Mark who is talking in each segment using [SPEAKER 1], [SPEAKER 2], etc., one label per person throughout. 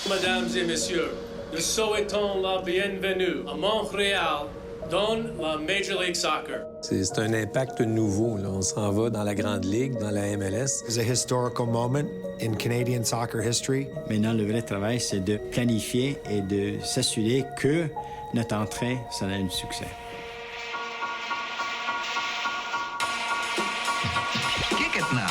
[SPEAKER 1] Mesdames et messieurs, nous souhaitons la bienvenue à Montréal dans la Major League Soccer.
[SPEAKER 2] C'est un impact nouveau, là. On s'en va dans la Grande Ligue, dans la MLS.
[SPEAKER 3] It's a historical moment in Canadian soccer history.
[SPEAKER 4] Maintenant, le vrai travail, c'est de planifier et de s'assurer que notre entrée sera un succès.
[SPEAKER 5] Kick it now.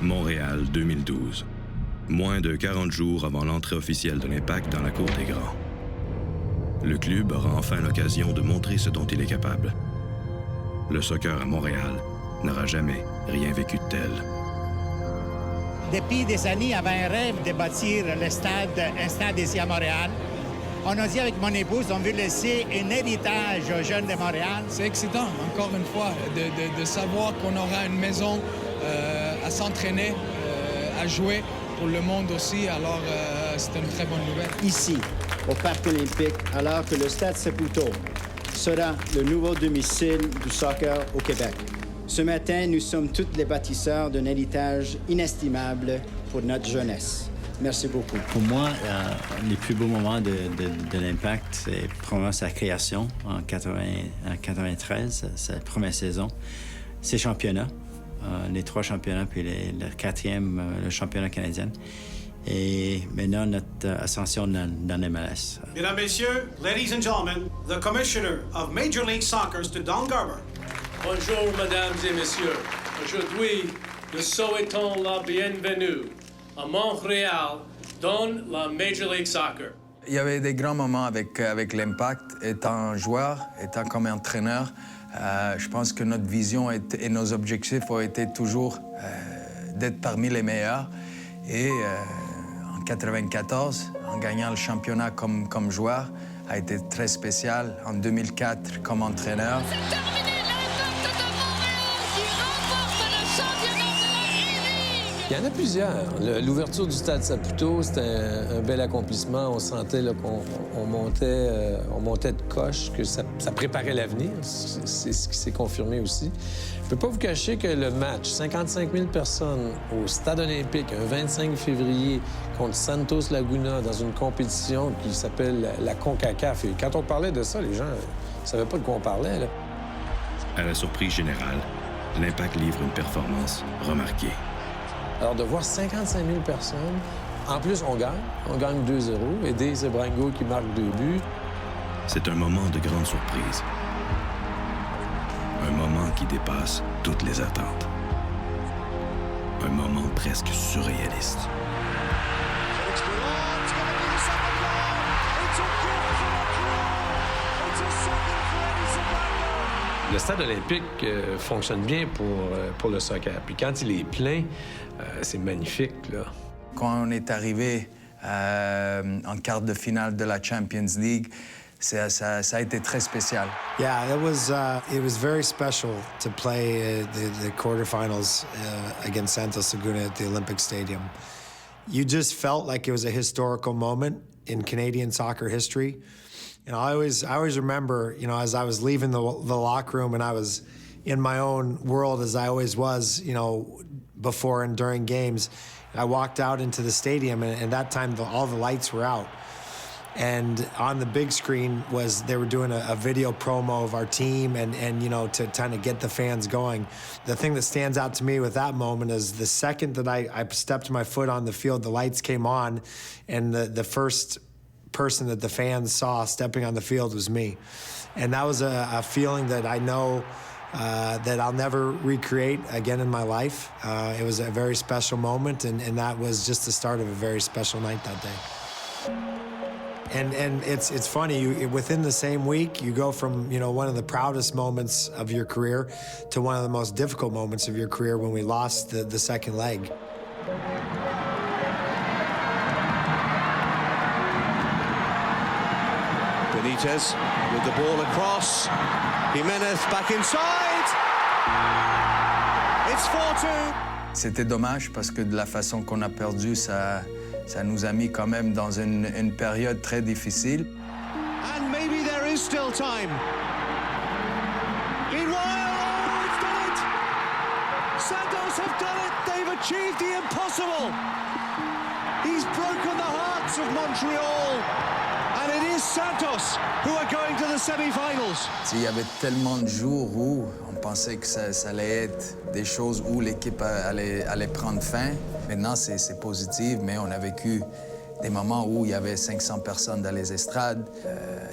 [SPEAKER 6] Montréal 2012. Moins de 40 jours avant l'entrée officielle de l'Impact dans la cour des grands. Le club aura enfin l'occasion de montrer ce dont il est capable. Le soccer à Montréal n'aura jamais rien vécu de tel.
[SPEAKER 7] Depuis des années, j'avais un rêve de bâtir un stade ici à Montréal. On a dit avec mon épouse, on veut laisser un héritage aux jeunes de Montréal.
[SPEAKER 8] C'est excitant, encore une fois, de savoir qu'on aura une maison à s'entraîner, à jouer pour le monde aussi. Alors, c'est une très bonne nouvelle.
[SPEAKER 4] Ici, au Parc olympique, alors que le Stade Saputo sera le nouveau domicile du soccer au Québec. Ce matin, nous sommes tous les bâtisseurs d'un héritage inestimable pour notre jeunesse. Merci beaucoup. Pour moi, les plus beaux moments de l'Impact, c'est probablement sa création en 93, sa première saison. Ses championnats, les 3 championnats, puis le 4e, le championnat canadien. Et maintenant, notre ascension dans l'MLS.
[SPEAKER 9] Mesdames, Messieurs, ladies and gentlemen, the Commissioner of Major League Soccer, Don Garber.
[SPEAKER 1] Bonjour, mesdames et messieurs. Aujourd'hui, nous souhaitons la bienvenue à Montréal dans la Major League Soccer.
[SPEAKER 10] Il y avait des grands moments avec l'Impact, étant joueur, étant comme entraîneur. Je pense que notre vision et nos objectifs ont été toujours d'être parmi les meilleurs. Et en 94, en gagnant le championnat comme joueur, a été très spécial. En 2004, comme entraîneur.
[SPEAKER 11] C'est terminé, l'Impact de Montréal qui remporte le championnat de la E-League.
[SPEAKER 2] Il y en a plusieurs. L'ouverture du Stade Saputo, c'était un bel accomplissement. On sentait qu'on montait de coche, que ça préparait l'avenir. C'est ce qui s'est confirmé aussi. Je peux pas vous cacher que le match, 55 000 personnes au Stade olympique, un 25 février, contre Santos Laguna, dans une compétition qui s'appelle la CONCACAF. Et quand on parlait de ça, les gens ne savaient pas de quoi on parlait, là.
[SPEAKER 6] À la surprise générale, l'Impact livre une performance remarquée.
[SPEAKER 2] Alors, de voir 55 000 personnes, en plus, on gagne 2-0, et Dave Sebrango qui marque 2 buts.
[SPEAKER 6] C'est un moment de grande surprise. Un moment qui dépasse toutes les attentes. Un moment presque surréaliste.
[SPEAKER 2] Le stade olympique fonctionne bien pour le soccer. Puis quand il est plein, c'est magnifique, là.
[SPEAKER 10] Quand on est arrivé en quart de finale de la Champions League, ça a été très spécial.
[SPEAKER 3] Yeah, it was very special to play the quarterfinals against Santos Laguna at the Olympic Stadium. You just felt like it was a historical moment in Canadian soccer history. You know, I always remember, you know, as I was leaving the locker room and I was in my own world as I always was, you know, before and during games, I walked out into the stadium and that time all the lights were out. And on the big screen they were doing a video promo of our team and you know, to kind of get the fans going. The thing that stands out to me with that moment is the second that I stepped my foot on the field, the lights came on, and the first person that the fans saw stepping on the field was me. And that was a feeling that I know that I'll never recreate again in my life. It was a very special moment, and that was just the start of a very special night that day. And it's funny, within the same week, you go from, you know, one of the proudest moments of your career to one of the most difficult moments of your career when we lost the second leg.
[SPEAKER 12] Benitez with the ball across. Jimenez back inside. It's 4-2.
[SPEAKER 10] C'était dommage parce que de la façon qu'on a perdu, ça nous a mis quand même dans une période très difficile.
[SPEAKER 12] And maybe there is still time. Meanwhile, oh, it's done it! Santos have done it! They've achieved the impossible! He's broken the hearts of Montreal! And it is Santos who are going to the semi-finals.
[SPEAKER 10] Il y avait tellement de jours où on pensait que ça allait être des choses où l'équipe allait prendre fin. Maintenant, c'est positif, mais on a vécu des moments où il y avait 500 personnes dans les estrades.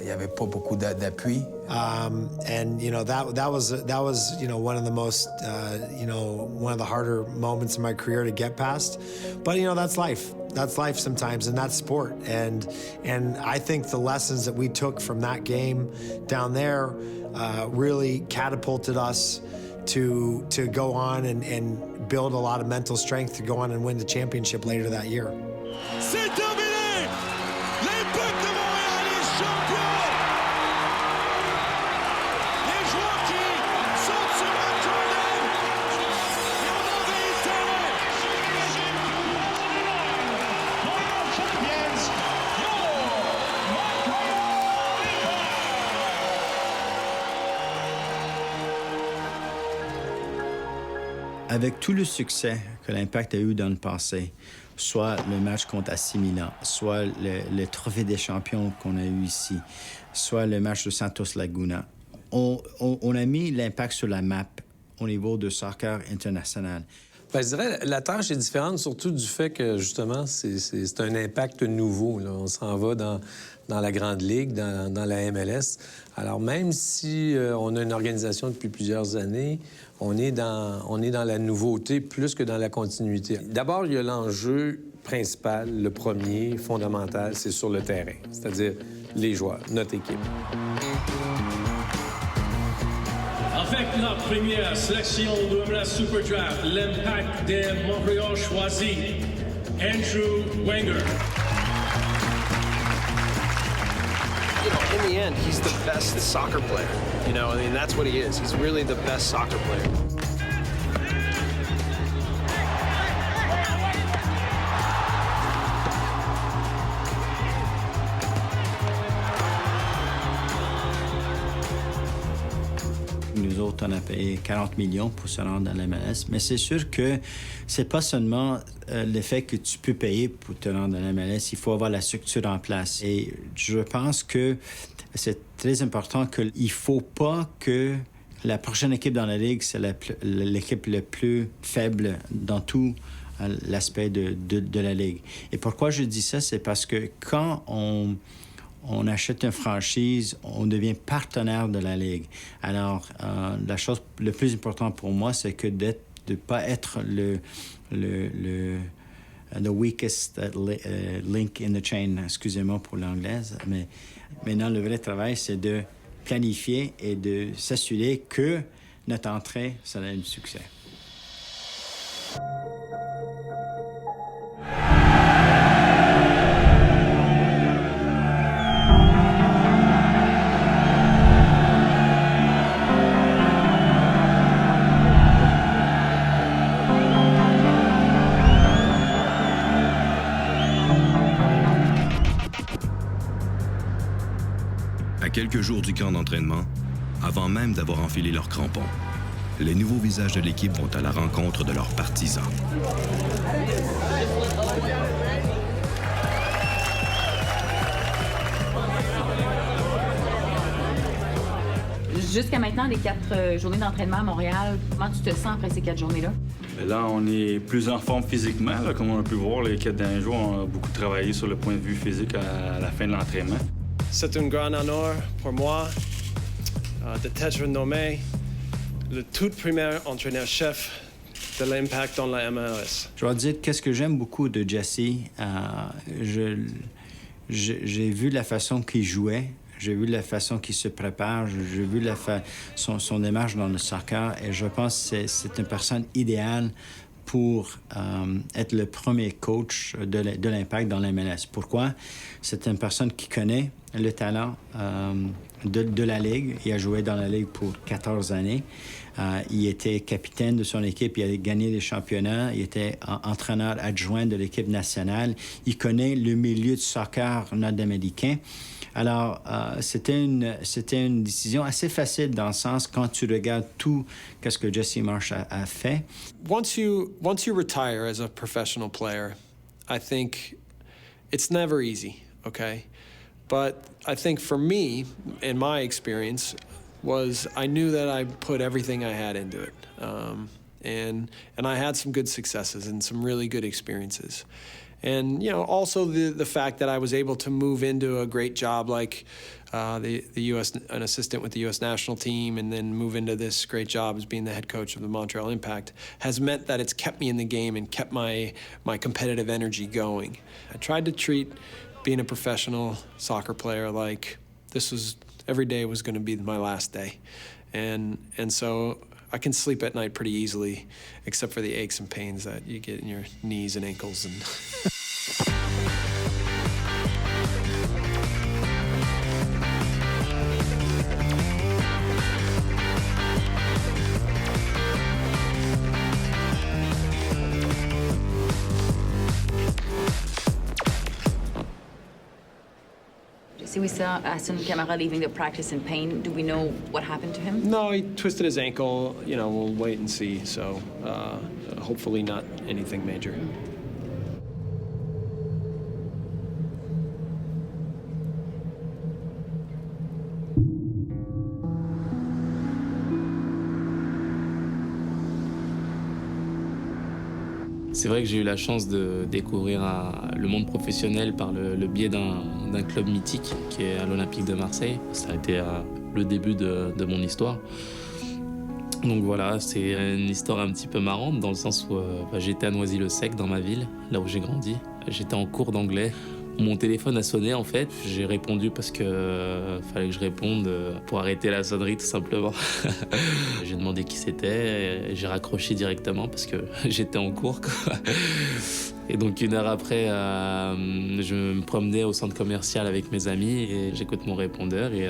[SPEAKER 10] Il n'y avait pas beaucoup d'appui.
[SPEAKER 3] And you know that was one of the most one of the harder moments in my career to get past. But that's life. That's life sometimes, and that's sport. And I think the lessons that we took from that game down there really catapulted us to go on and build a lot of mental strength to go on and win the championship later that year.
[SPEAKER 12] C'est terminé! L'Impact de Montréal est champion! Les joueurs qui sont sur la Jordan! Ils ont réitéré! Montreal champions!
[SPEAKER 4] Avec tout le succès que l'Impact a eu dans le passé, soit le match contre AC Milan, soit le trophée des champions qu'on a eu ici, soit le match de Santos Laguna, on a mis l'Impact sur la map au niveau de soccer international.
[SPEAKER 2] Bien, je dirais la tâche est différente, surtout du fait que, justement, c'est un impact nouveau. Là. On s'en va dans la Grande Ligue, dans la MLS. Alors, même si on a une organisation depuis plusieurs années, on est dans la nouveauté plus que dans la continuité. D'abord, il y a l'enjeu principal, le premier, fondamental, c'est sur le terrain, c'est-à-dire les joueurs, notre équipe.
[SPEAKER 1] Avec la première sélection de la Super Draft, l'Impact de Montréal choisit Andrew Wenger.
[SPEAKER 13] In the end, he's the best soccer player. That's what he is. He's really the best soccer player.
[SPEAKER 4] Nous autres, on a payé 40 millions pour se rendre dans l'MLS. Mais c'est sûr que c'est pas seulement le fait que tu peux payer pour te rendre dans l'MLS. Il faut avoir la structure en place. Et je pense que c'est très important qu'il ne faut pas que la prochaine équipe dans la Ligue, c'est l'équipe la plus faible dans tout l'aspect de la Ligue. Et pourquoi je dis ça? C'est parce que quand on achète une franchise, on devient partenaire de la Ligue. Alors, la chose le plus importante pour moi, c'est que de ne pas être the weakest link in the chain, excusez-moi pour l'anglaise, mais maintenant, le vrai travail, c'est de planifier et de s'assurer que notre entrée sera un succès.
[SPEAKER 6] À quelques jours du camp d'entraînement, avant même d'avoir enfilé leurs crampons, les nouveaux visages de l'équipe vont à la rencontre de leurs partisans.
[SPEAKER 14] Jusqu'à maintenant, les 4 journées d'entraînement à Montréal, comment tu te sens après ces 4 journées-là?
[SPEAKER 15] Là, on est plus en forme physiquement. Là, comme on a pu voir, les 4 derniers jours, on a beaucoup travaillé sur le point de vue physique à la fin de l'entraînement.
[SPEAKER 16] C'est un grand honneur pour moi d'être nommé le tout premier entraîneur-chef de l'Impact dans la MLS.
[SPEAKER 4] Je dois dire qu'est-ce que j'aime beaucoup de Jesse. J'ai vu la façon qu'il jouait. J'ai vu la façon qu'il se prépare, j'ai vu son démarche dans le soccer et je pense que c'est une personne idéale pour être le premier coach de l'Impact dans la MLS. Pourquoi? C'est une personne qui connaît le talent de la Ligue. Il a joué dans la Ligue pour 14 années. Il était capitaine de son équipe. Il a gagné des championnats. Il était entraîneur adjoint de l'équipe nationale. Il connaît le milieu de soccer nord-américain. Alors, c'était une décision assez facile dans le sens quand tu regardes tout ce que Jesse Marsch a fait.
[SPEAKER 16] Once you retire as a professional player, I think it's never easy, okay? But I think for me, in my experience, was I knew that I put everything I had into it. And I had some good successes and some really good experiences. And, you know, also the fact that I was able to move into a great job like an assistant with the U.S. national team and then move into this great job as being the head coach of the Montreal Impact has meant that it's kept me in the game and kept my competitive energy going. I tried to treat being a professional soccer player like every day was going to be my last day. And so I can sleep at night pretty easily, except for the aches and pains that you get in your knees and ankles. And
[SPEAKER 14] See, we saw Aston Camara leaving the practice in pain. Do we know what happened to him?
[SPEAKER 16] No, he twisted his ankle. You know, we'll wait and see. So hopefully not anything major.
[SPEAKER 17] C'est vrai que j'ai eu la chance de découvrir le monde professionnel par le biais d'un club mythique qui est à l'Olympique de Marseille. Ça a été le début de mon histoire. Donc voilà, c'est une histoire un petit peu marrante dans le sens où j'étais à Noisy-le-Sec dans ma ville, là où j'ai grandi. J'étais en cours d'anglais. Mon téléphone a sonné en fait. J'ai répondu parce que fallait que je réponde pour arrêter la sonnerie tout simplement. J'ai demandé qui c'était et j'ai raccroché directement parce que j'étais en cours, quoi. Et donc 1 heure après, je me promenais au centre commercial avec mes amis et j'écoute mon répondeur et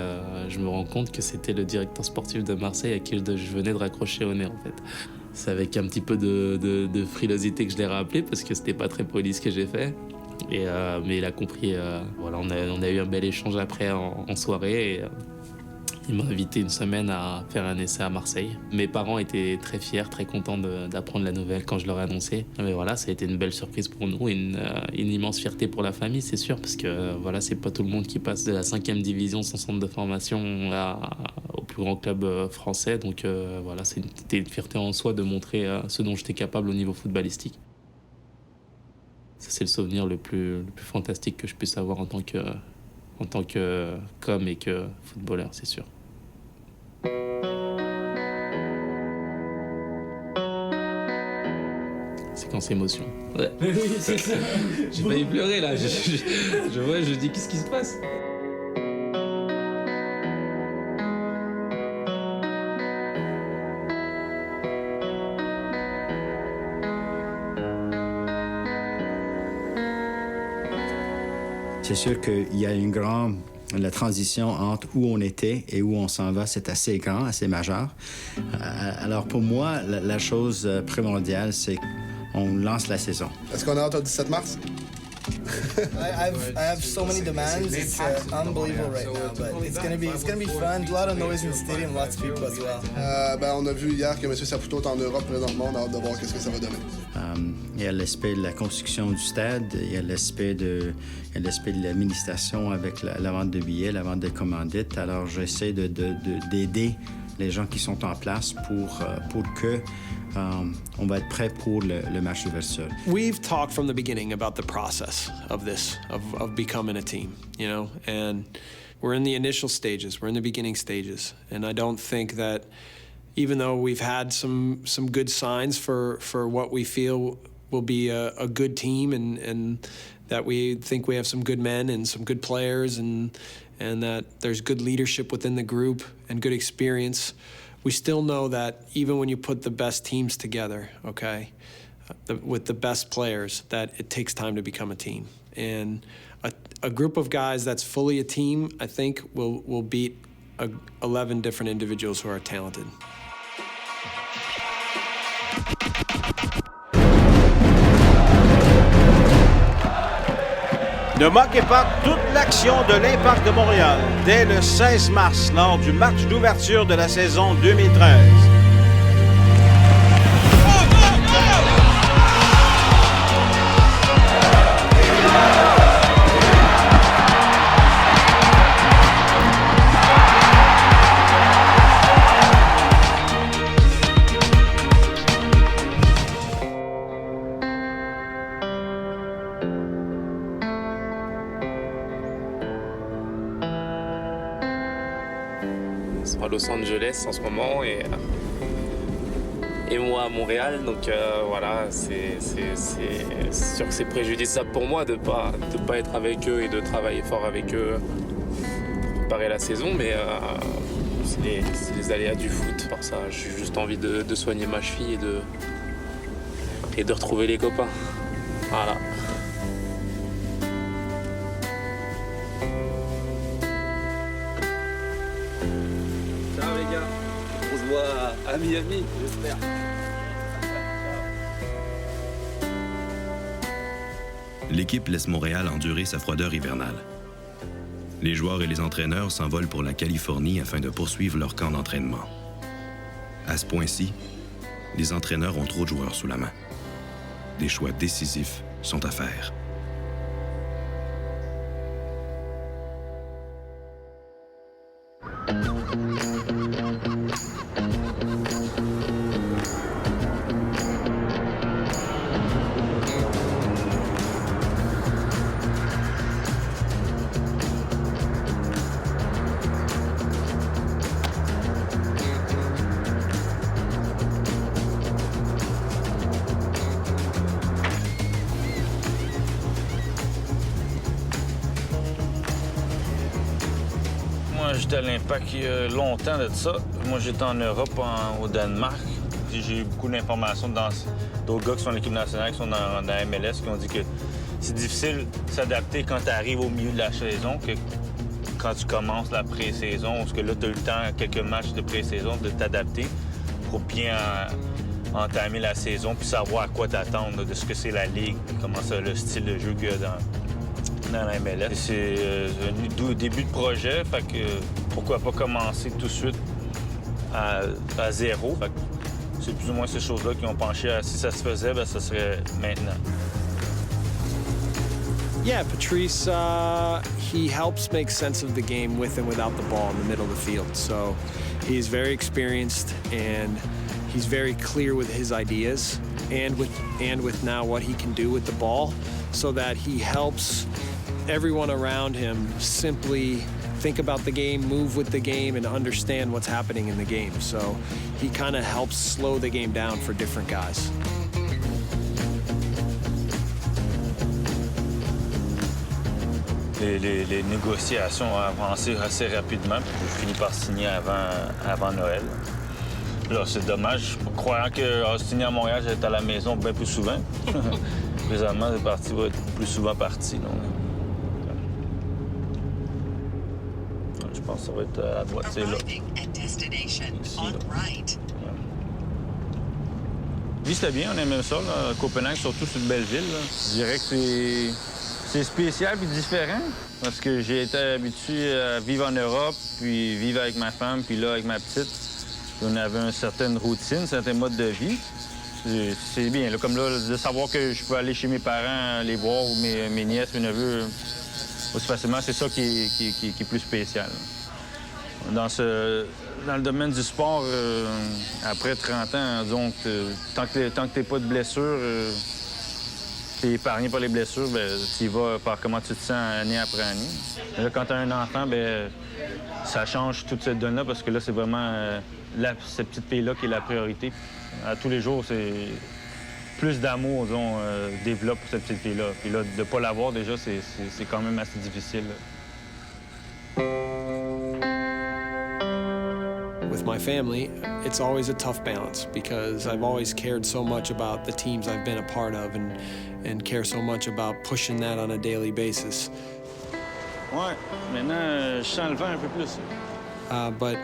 [SPEAKER 17] je me rends compte que c'était le directeur sportif de Marseille à qui je venais de raccrocher au nez en fait. C'est avec un petit peu de frilosité que je l'ai rappelé parce que c'était pas très poli ce que j'ai fait. Mais il a compris. Voilà, on a eu un bel échange après en soirée. Et, il m'a invité une semaine à faire un essai à Marseille. Mes parents étaient très fiers, très contents d'apprendre la nouvelle quand je leur ai annoncé. Mais voilà, ça a été une belle surprise pour nous, une immense fierté pour la famille, c'est sûr, parce que voilà, c'est pas tout le monde qui passe de la 5e division sans centre de formation au plus grand club français. Donc voilà, c'était une fierté en soi de montrer ce dont j'étais capable au niveau footballistique. Ça, c'est le souvenir le plus fantastique que je puisse avoir en tant que com et que footballeur, c'est sûr. Séquence émotion. Ouais. Oui, c'est ça. J'ai failli pleurer là. Je dis qu'est-ce qui se passe?
[SPEAKER 4] C'est sûr qu'il y a la transition entre où on était et où on s'en va, c'est assez grand, assez majeur. Alors pour moi, la chose primordiale, c'est qu'on lance la saison.
[SPEAKER 18] Est-ce qu'on a hâte au 17 mars?
[SPEAKER 19] I have so many demands. It's unbelievable right now, but it's gonna be fun. A lot of noise in the stadium, lots of people as well.
[SPEAKER 18] On a vu hier que M. Saputo est en Europe présentement. On a hâte de voir qu'est-ce que ça va donner.
[SPEAKER 4] Il y a l'aspect de la construction du stade, il y a l'aspect de l'administration avec la vente de billets, la vente de commandites. Alors j'essaie d'aider les gens qui sont en place pour que on va être prêt pour le match d'ouverture.
[SPEAKER 16] We've talked from the beginning about the process of this, of becoming a team, you know, and we're in the initial stages, we're in the beginning stages, and I don't think that even though we've had some good signs for what we feel will be a good team and that we think we have some good men and some good players and that there's good leadership within the group and good experience, we still know that even when you put the best teams together, okay, with the best players that it takes time to become a team. And a group of guys that's fully a team, I think, will beat 11 different individuals who are talented.
[SPEAKER 9] Ne manquez pas toute l'action de l'Impact de Montréal dès le 16 mars lors du match d'ouverture de la saison 2013.
[SPEAKER 17] À Los Angeles en ce moment et moi à Montréal, donc voilà, c'est sûr que c'est préjudiciable pour moi de pas être avec eux et de travailler fort avec eux pour préparer la saison, mais c'est les aléas du foot. Pour ça, j'ai juste envie de soigner ma cheville et de retrouver les copains. Voilà. À Miami, j'espère.
[SPEAKER 6] L'équipe laisse Montréal endurer sa froideur hivernale. Les joueurs et les entraîneurs s'envolent pour la Californie afin de poursuivre leur camp d'entraînement. À ce point-ci, les entraîneurs ont trop de joueurs sous la main. Des choix décisifs sont à faire.
[SPEAKER 15] Moi, j'étais à l'Impact il y a longtemps de ça. Moi, j'étais en Europe, au Danemark. J'ai eu beaucoup d'informations d'autres gars qui sont dans l'équipe nationale, qui sont dans la MLS, qui ont dit que c'est difficile de s'adapter quand tu arrives au milieu de la saison, que quand tu commences la pré-saison, parce que là, tu as eu le temps, quelques matchs de pré-saison, de t'adapter pour bien entamer la saison, puis savoir à quoi t'attendre de ce que c'est la Ligue, comment c'est le style de jeu qu'il y a dans la MLS. C'est un début de projet, fait que pourquoi pas commencer tout de suite à zéro. Fait que c'est plus ou moins ces choses-là qui ont penché à si ça se faisait, ben ça serait maintenant.
[SPEAKER 16] Yeah, Patrice, he helps make sense of the game with and without the ball in the middle of the field. So he's very experienced and he's very clear with his ideas and with now what he can do with the ball, so that he helps everyone around him simply think about the game, move with the game, and understand what's happening in the game. So he kind of helps slow the game down for different guys.
[SPEAKER 15] Les négociations ont avancé assez rapidement. J'ai fini par signer avant Noël. Là, c'est dommage. Croyant que signer à Montréal, j'allais être à la maison bien plus souvent. Présentement, c'est parti, va être plus souvent parti. Donc. Je pense que ça va être à droite, c'est là. Ici, là. Oui, c'était bien, on aimait ça. Là. Copenhague, surtout, c'est une belle ville. Là. Je dirais que c'est spécial et différent parce que j'ai été habitué à vivre en Europe, puis vivre avec ma femme, puis là, avec ma petite. On avait une certaine routine, un certain mode de vie. C'est bien, là, comme là, de savoir que je peux aller chez mes parents, les voir, ou mes nièces, mes neveux, aussi facilement, c'est ça qui est plus spécial. Dans le domaine du sport, après 30 ans, disons, tant que t'es pas de blessure, t'es épargné par les blessures, bien, tu y vas par comment tu te sens année après année. Et là, quand t'as un enfant, bien, ça change toute cette donne-là parce que là, c'est vraiment cette petite fille-là qui est la priorité. À tous les jours, c'est plus d'amour, disons, développe pour cette petite fille-là. Puis là, de ne pas l'avoir, déjà, c'est quand même assez difficile. Là.
[SPEAKER 16] with my family, it's always a tough balance because I've always cared so much about the teams I've been a part of and care so much about pushing that on a daily basis.
[SPEAKER 15] Ouais, maintenant, je sens le vent un peu plus.
[SPEAKER 16] But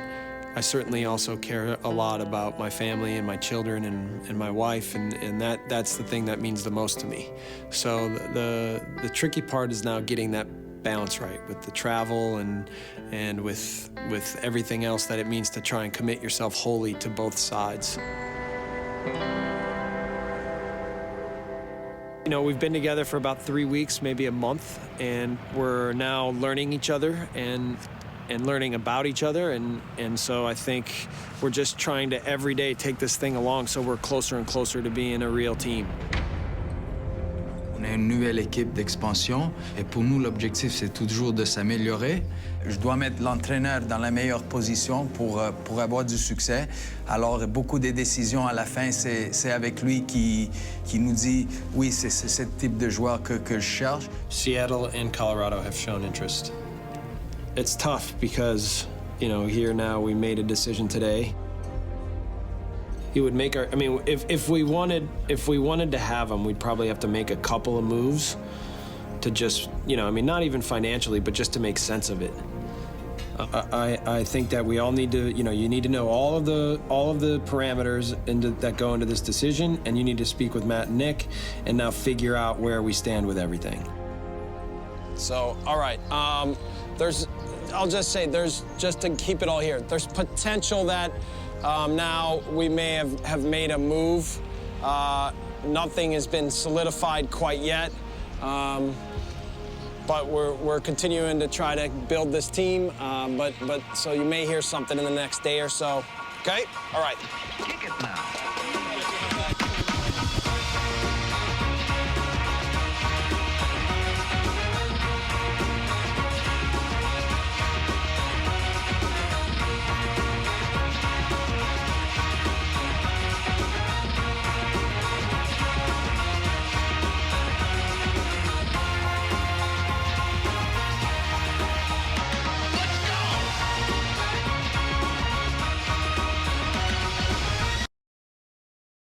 [SPEAKER 16] I certainly also care a lot about my family and my children and my wife, and that's the thing that means the most to me. So the tricky part is now getting that balance right with the travel and with everything else that it means to try and commit yourself wholly to both sides. You know, we've been together for about 3 weeks, maybe a month, and we're now learning each other and learning about each other, and so I think we're just trying to every day take this thing along so we're closer and closer to being a real team.
[SPEAKER 10] On est une nouvelle équipe d'expansion et pour nous, l'objectif, c'est toujours de s'améliorer. Je dois mettre l'entraîneur dans la meilleure position pour avoir du succès. Alors, beaucoup des décisions à la fin, c'est avec lui qui nous dit « Oui, c'est ce type de joueur que je cherche ».
[SPEAKER 16] Seattle and Colorado have shown interest. It's tough because, you know, here now we made a decision today. It would make our, I mean, if we wanted to have him, we'd probably have to make a couple of moves to just, you know, I mean, not even financially, but just to make sense of it. I think that we all need to, you know, you need to know all of the parameters that go into this decision, and you need to speak with Matt and Nick, and now figure out where we stand with everything.
[SPEAKER 13] So, all right, I'll just say, just to keep it all here, there's potential that now we may have made a move. Nothing has been solidified quite yet, but we're continuing to try to build this team. But so you may hear something in the next day or so. Okay? All right.
[SPEAKER 5] Kick it now.